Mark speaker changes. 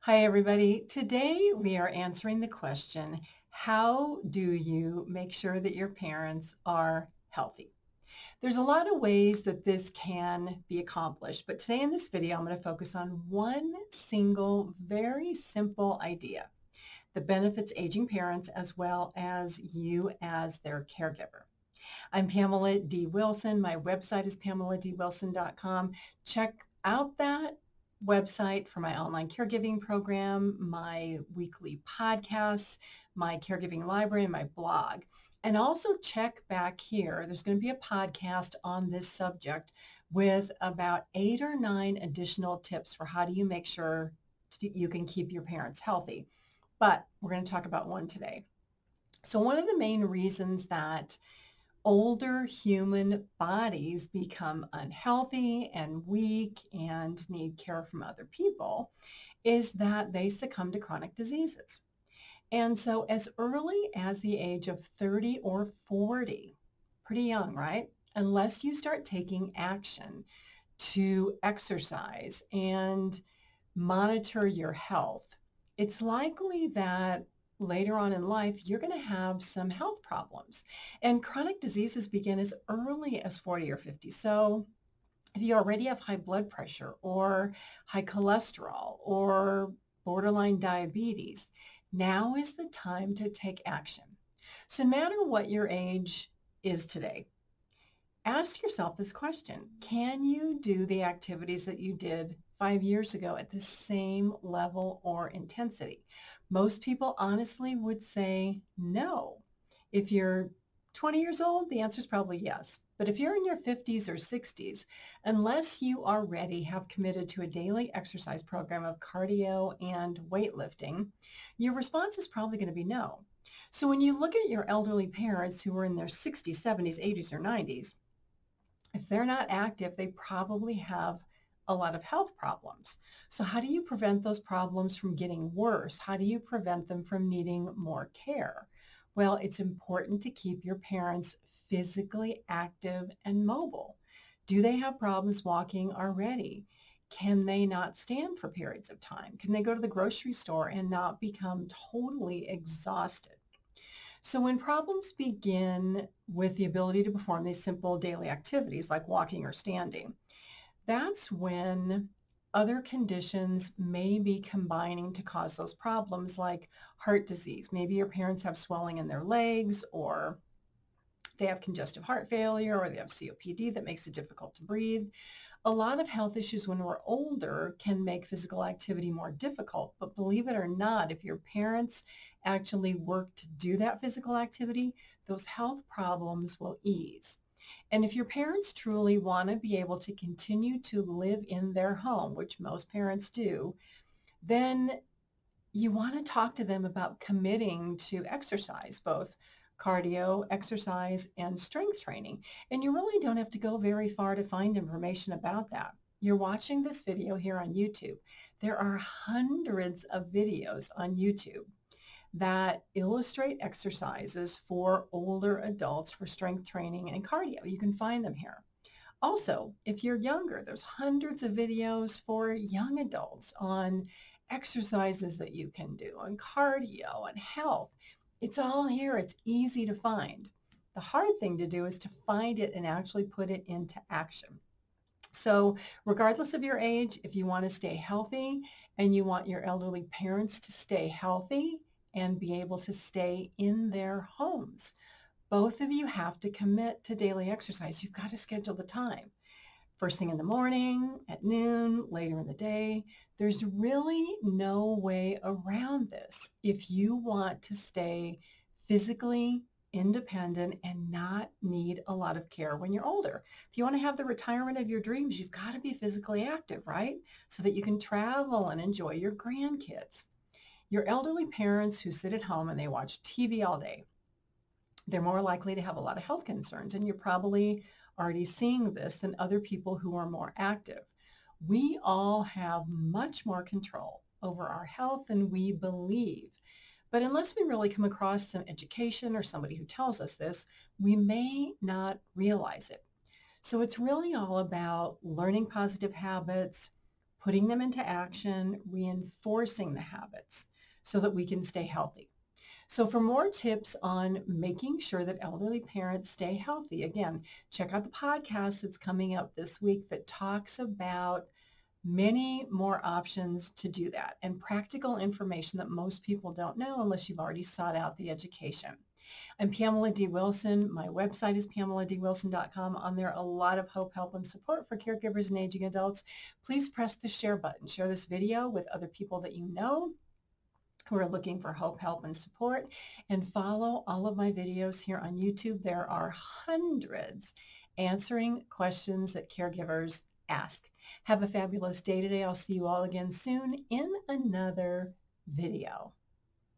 Speaker 1: Hi, everybody. Today we are answering the question, how do you make sure that your parents are healthy? There's a lot of ways that this can be accomplished, but today in this video, I'm going to focus on one single, very simple idea that benefits aging parents as well as you as their caregiver. I'm Pamela D. Wilson. My website is pameladwilson.com. Check out that website for my online caregiving program, my weekly podcasts, my caregiving library, and my blog. And also check back here. There's going to be a podcast on this subject with about 8 or 9 additional tips for how do you make sure you can keep your parents healthy. But we're going to talk about one today. So one of the main reasons that older human bodies become unhealthy and weak and need care from other people is that they succumb to chronic diseases. And so as early as the age of 30 or 40, pretty young, right? Unless you start taking action to exercise and monitor your health, it's likely that later on in life, you're going to have some health problems. And chronic diseases begin as early as 40 or 50. So if you already have high blood pressure or high cholesterol or borderline diabetes, now is the time to take action. So no matter what your age is today, ask yourself this question. Can you do the activities that you did 5 years ago at the same level or intensity? Most people honestly would say no. If you're 20 years old, the answer is probably yes. But if you're in your 50s or 60s, unless you already have committed to a daily exercise program of cardio and weightlifting, your response is probably going to be no. So when you look at your elderly parents who are in their 60s, 70s, 80s, or 90s, if they're not active, they probably have a lot of health problems. So how do you prevent those problems from getting worse? How do you prevent them from needing more care? Well, it's important to keep your parents physically active and mobile. Do they have problems walking already? Can they not stand for periods of time? Can they go to the grocery store and not become totally exhausted? So when problems begin with the ability to perform these simple daily activities like walking or standing, that's when other conditions may be combining to cause those problems like heart disease. Maybe your parents have swelling in their legs, or they have congestive heart failure, or they have COPD that makes it difficult to breathe. A lot of health issues when we're older can make physical activity more difficult, but believe it or not, if your parents actually work to do that physical activity, those health problems will ease. And if your parents truly want to be able to continue to live in their home, which most parents do, then you want to talk to them about committing to exercise, both cardio, exercise, and strength training. And you really don't have to go very far to find information about that. You're watching this video here on YouTube. There are hundreds of videos on YouTube that illustrate exercises for older adults for strength training and cardio. You can find them here. Also, if you're younger, there's hundreds of videos for young adults on exercises that you can do, on cardio and health. It's all here. It's easy to find. The hard thing to do is to find it and actually put it into action. So regardless of your age, if you want to stay healthy and you want your elderly parents to stay healthy and be able to stay in their homes, both of you have to commit to daily exercise. You've got to schedule the time. First thing in the morning, at noon, later in the day. There's really no way around this if you want to stay physically independent and not need a lot of care when you're older. If you want to have the retirement of your dreams, you've got to be physically active, right? So that you can travel and enjoy your grandkids. Your elderly parents who sit at home and they watch TV all day, they're more likely to have a lot of health concerns. And you're probably already seeing this than other people who are more active. We all have much more control over our health than we believe. But unless we really come across some education or somebody who tells us this, we may not realize it. So it's really all about learning positive habits, putting them into action, reinforcing the habits so that we can stay healthy. So for more tips on making sure that elderly parents stay healthy, again, check out the podcast that's coming up this week that talks about many more options to do that and practical information that most people don't know unless you've already sought out the education. I'm Pamela D. Wilson. My website is PamelaDWilson.com. On there, a lot of hope, help, and support for caregivers and aging adults. Please press the share button. Share this video with other people that you know who are looking for hope, help, and support. And follow all of my videos here on YouTube. There are hundreds answering questions that caregivers ask. Have a fabulous day today. I'll see you all again soon in another video.